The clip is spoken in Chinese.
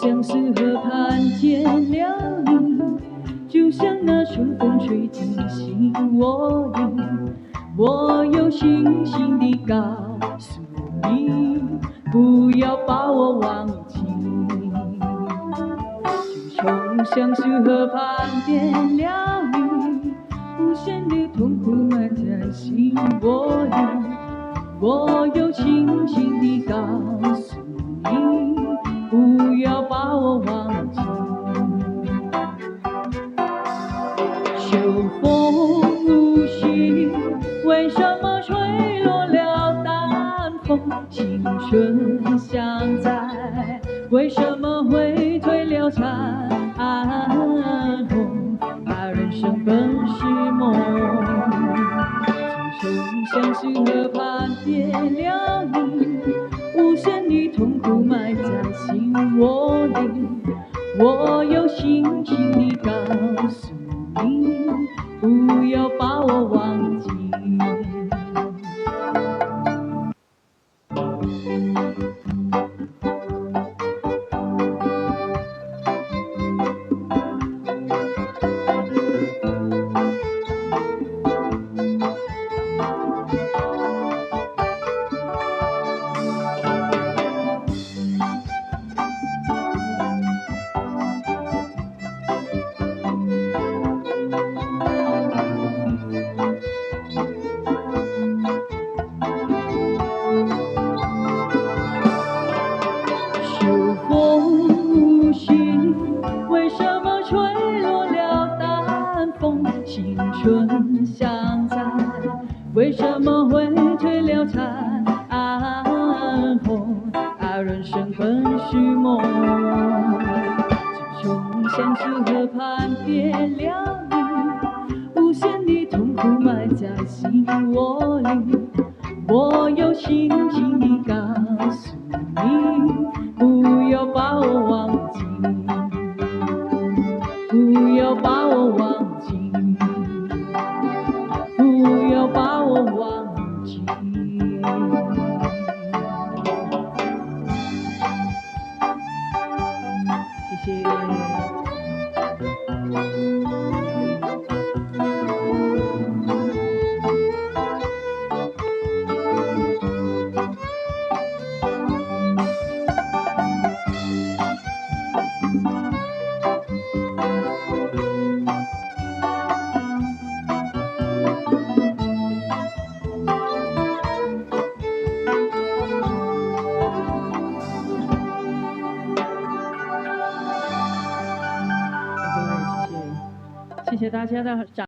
像是河畔见了你，就像那春风吹进心窝里。我有信心地告诉你，不要把我忘记。就像是河畔见了你，无限的痛苦埋在心窝里。我有信心地告诉你，不要把我忘记。秋风无情，为什么吹落了淡风？青春像在，为什么会退了残红？把人生本是梦，就像是河畔见了你，无限的痛苦埋在心窝里。我有信心地告诉你，不要把我忘记。秋风无情，为什么吹落了淡风？青春像在，为什么会退了残红？人生本是梦，就像是河畔别了你，无限的痛苦埋在心窝里。我有信心地告诉你，不要把我忘记，不要把我忘记，不要把我忘记。谢谢。谢谢大家的掌